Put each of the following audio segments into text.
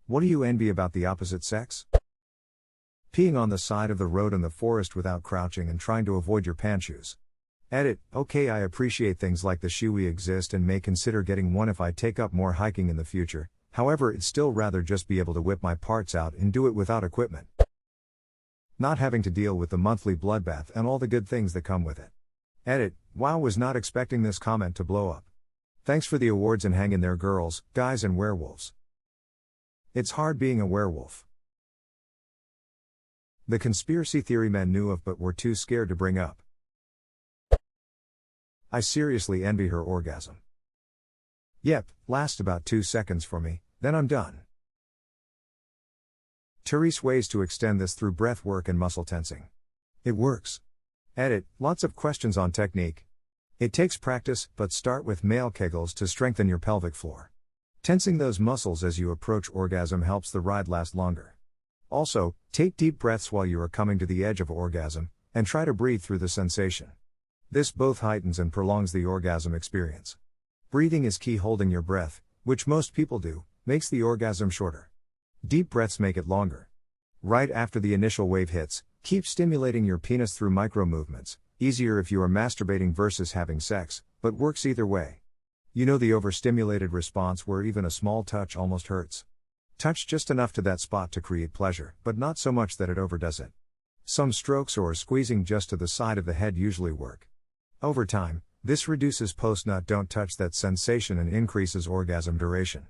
What do you envy about the opposite sex? Peeing on the side of the road in the forest without crouching and trying to avoid your pant shoes. Edit, okay, I appreciate things like the Shiwi exist and may consider getting one if I take up more hiking in the future, however I'd still rather just be able to whip my parts out and do it without equipment. Not having to deal with the monthly bloodbath and all the good things that come with it. Edit, wow, was not expecting this comment to blow up. Thanks for the awards and hang in there girls, guys and werewolves. It's hard being a werewolf. The conspiracy theory men knew of but were too scared to bring up. I seriously envy her orgasm. Yep, lasts about 2 seconds for me, then I'm done. Therese ways to extend this through breath work and muscle tensing. It works. Edit, lots of questions on technique. It takes practice, but start with male kegels to strengthen your pelvic floor. Tensing those muscles as you approach orgasm helps the ride last longer. Also, take deep breaths while you are coming to the edge of orgasm, and try to breathe through the sensation. This both heightens and prolongs the orgasm experience. Breathing is key. Holding your breath, which most people do, makes the orgasm shorter. Deep breaths make it longer. Right after the initial wave hits, keep stimulating your penis through micro movements, easier if you are masturbating versus having sex, but works either way. You know the overstimulated response where even a small touch almost hurts. Touch just enough to that spot to create pleasure, but not so much that it overdoes it. Some strokes or squeezing just to the side of the head usually work. Over time, this reduces post-nut don't touch that sensation and increases orgasm duration.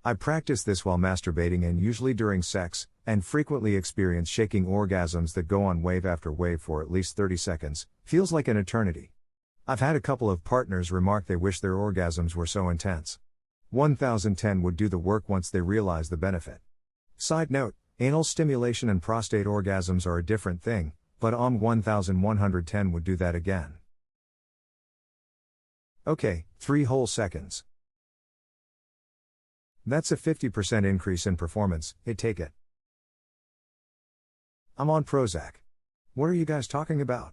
I practice this while masturbating and usually during sex, and frequently experience shaking orgasms that go on wave after wave for at least 30 seconds, feels like an eternity. I've had a couple of partners remark they wish their orgasms were so intense. 1010 would do the work once they realize the benefit. Side note, anal stimulation and prostate orgasms are a different thing, but 1110 would do that again. Okay, 3 whole seconds. That's a 50% increase in performance, take it. I'm on Prozac. What are you guys talking about?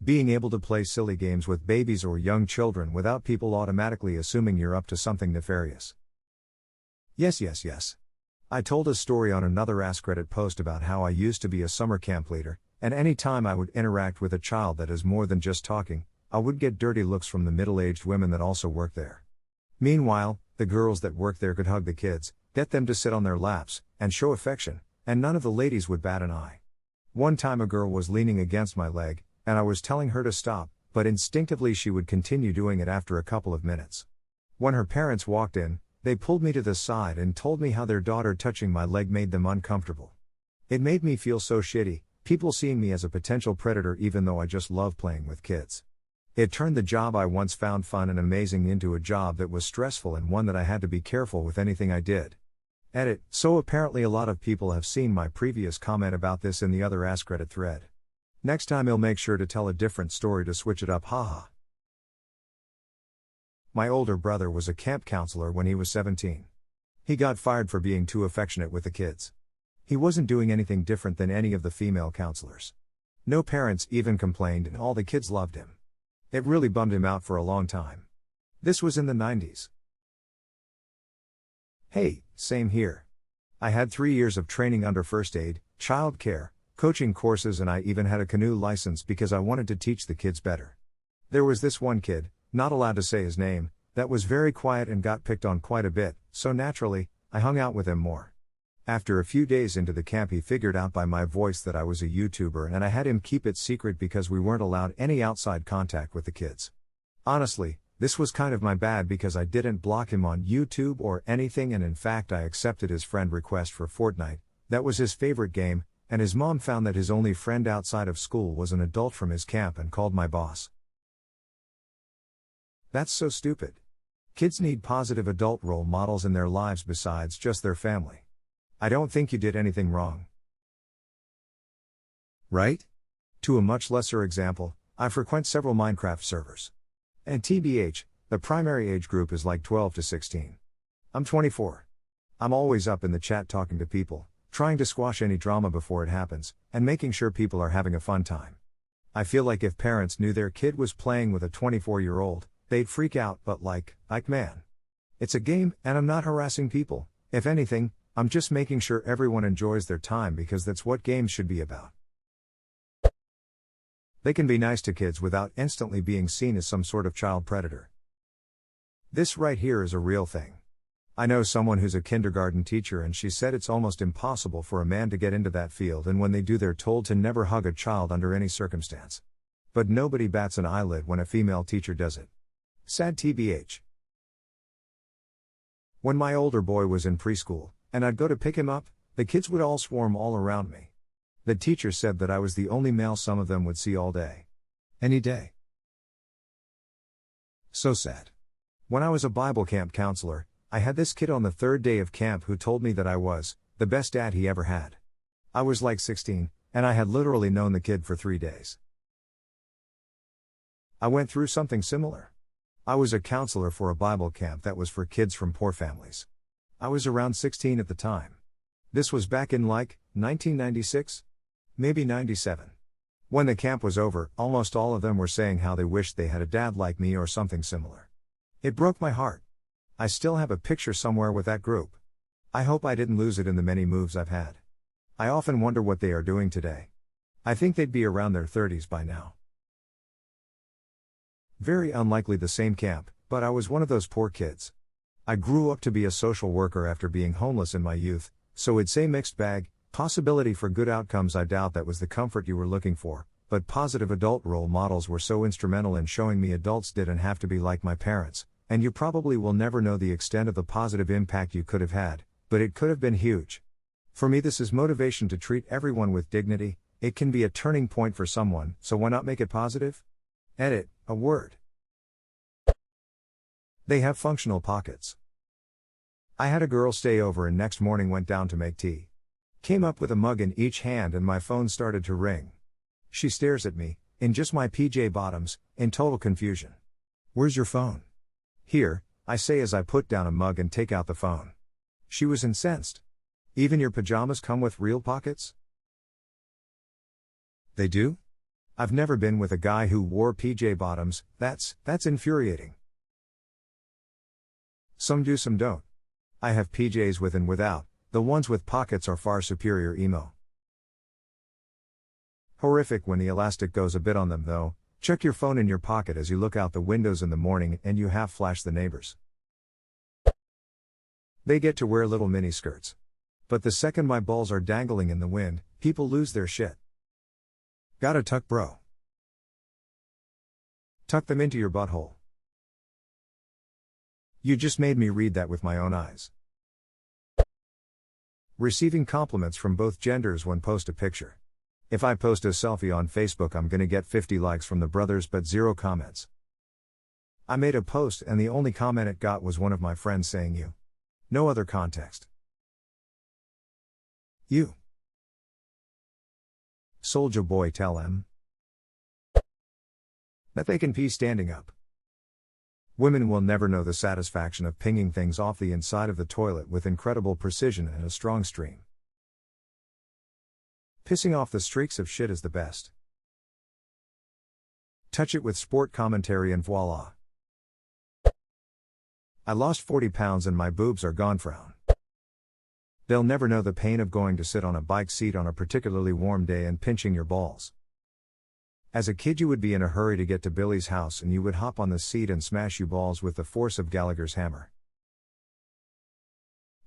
Being able to play silly games with babies or young children without people automatically assuming you're up to something nefarious. Yes. I told a story on another AskReddit post about how I used to be a summer camp leader, and any time I would interact with a child that is more than just talking, I would get dirty looks from the middle-aged women that also work there. Meanwhile, the girls that work there could hug the kids, get them to sit on their laps, and show affection, and none of the ladies would bat an eye. One time a girl was leaning against my leg, and I was telling her to stop, but instinctively she would continue doing it after a couple of minutes. When her parents walked in, they pulled me to the side and told me how their daughter touching my leg made them uncomfortable. It made me feel so shitty, people seeing me as a potential predator even though I just love playing with kids. It turned the job I once found fun and amazing into a job that was stressful and one that I had to be careful with anything I did. Edit, so apparently a lot of people have seen my previous comment about this in the other AskReddit thread. Next time I'll make sure to tell a different story to switch it up, haha. My older brother was a camp counselor when he was 17. He got fired for being too affectionate with the kids. He wasn't doing anything different than any of the female counselors. No parents even complained and all the kids loved him. It really bummed him out for a long time. This was in the 90s. Hey, same here. I had 3 years of training under first aid, child care, coaching courses, and I even had a canoe license because I wanted to teach the kids better. There was this one kid, not allowed to say his name, that was very quiet and got picked on quite a bit, so naturally, I hung out with him more. After a few days into the camp he figured out by my voice that I was a YouTuber and I had him keep it secret because we weren't allowed any outside contact with the kids. Honestly, this was kind of my bad because I didn't block him on YouTube or anything, and in fact I accepted his friend request for Fortnite. That was his favorite game, and his mom found that his only friend outside of school was an adult from his camp and called my boss. That's so stupid. Kids need positive adult role models in their lives besides just their family. I don't think you did anything wrong. Right? To a much lesser example, I frequent several Minecraft servers. And TBH, the primary age group is like 12 to 16. I'm 24. I'm always up in the chat talking to people, trying to squash any drama before it happens, and making sure people are having a fun time. I feel like if parents knew their kid was playing with a 24-year-old, they'd freak out, but like man. It's a game, and I'm not harassing people. If anything, I'm just making sure everyone enjoys their time because that's what games should be about. They can be nice to kids without instantly being seen as some sort of child predator. This right here is a real thing. I know someone who's a kindergarten teacher, and she said it's almost impossible for a man to get into that field, and when they do they're told to never hug a child under any circumstance. But nobody bats an eyelid when a female teacher does it. Sad TBH. When my older boy was in preschool, and I'd go to pick him up, the kids would all swarm all around me. The teacher said that I was the only male some of them would see all day. Any day. So sad. When I was a Bible camp counselor, I had this kid on the third day of camp who told me that I was the best dad he ever had. I was like 16, and I had literally known the kid for 3 days. I went through something similar. I was a counselor for a Bible camp that was for kids from poor families. I was around 16 at the time. This was back in like 1996? Maybe 97. When the camp was over, almost all of them were saying how they wished they had a dad like me or something similar. It broke my heart. I still have a picture somewhere with that group. I hope I didn't lose it in the many moves I've had. I often wonder what they are doing today. I think they'd be around their 30s by now. Very unlikely the same camp, but I was one of those poor kids. I grew up to be a social worker after being homeless in my youth, so it'd say mixed bag, possibility for good outcomes. I doubt that was the comfort you were looking for, but positive adult role models were so instrumental in showing me adults didn't have to be like my parents, and you probably will never know the extent of the positive impact you could have had, but it could have been huge. For me, this is motivation to treat everyone with dignity. It can be a turning point for someone, so why not make it positive? Edit, a word. They have functional pockets. I had a girl stay over and next morning went down to make tea. Came up with a mug in each hand and my phone started to ring. She stares at me, in just my PJ bottoms, in total confusion. "Where's your phone?" "Here," I say as I put down a mug and take out the phone. She was incensed. "Even your pajamas come with real pockets?" They do? I've never been with a guy who wore PJ bottoms. That's infuriating. Some do, some don't. I have PJs with and without. The ones with pockets are far superior emo. Horrific when the elastic goes a bit on them though. Check your phone in your pocket as you look out the windows in the morning and you half flash the neighbors. They get to wear little mini skirts. But the second my balls are dangling in the wind, people lose their shit. Gotta tuck, bro. Tuck them into your butthole. You just made me read that with my own eyes. Receiving compliments from both genders when post a picture. If I post a selfie on Facebook, I'm gonna get 50 likes from the brothers but 0 comments. I made a post and the only comment it got was one of my friends saying you. No other context. You. Soulja Boy, tell them that they can pee standing up. Women will never know the satisfaction of pinging things off the inside of the toilet with incredible precision and a strong stream. Pissing off the streaks of shit is the best. Touch it with sport commentary and voila. I lost 40 pounds and my boobs are gone. Frown. They'll never know the pain of going to sit on a bike seat on a particularly warm day and pinching your balls. As a kid you would be in a hurry to get to Billy's house and you would hop on the seat and smash you balls with the force of Gallagher's hammer.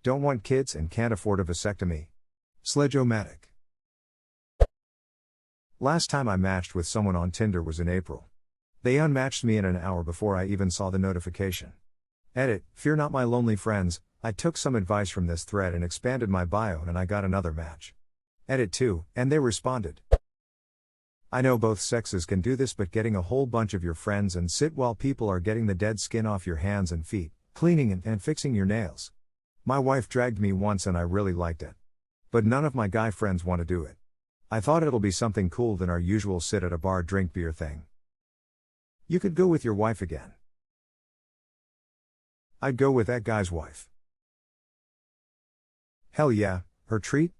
Don't want kids and can't afford a vasectomy. Sledge-o-matic. Last time I matched with someone on Tinder was in April. They unmatched me in an hour before I even saw the notification. Edit, fear not my lonely friends, I took some advice from this thread and expanded my bio and I got another match. Edit 2, and they responded. I know both sexes can do this, but getting a whole bunch of your friends and sit while people are getting the dead skin off your hands and feet, cleaning and fixing your nails. My wife dragged me once and I really liked it. But none of my guy friends want to do it. I thought it'll be something cool than our usual sit at a bar drink beer thing. You could go with your wife again. I'd go with that guy's wife. Hell yeah, her treat?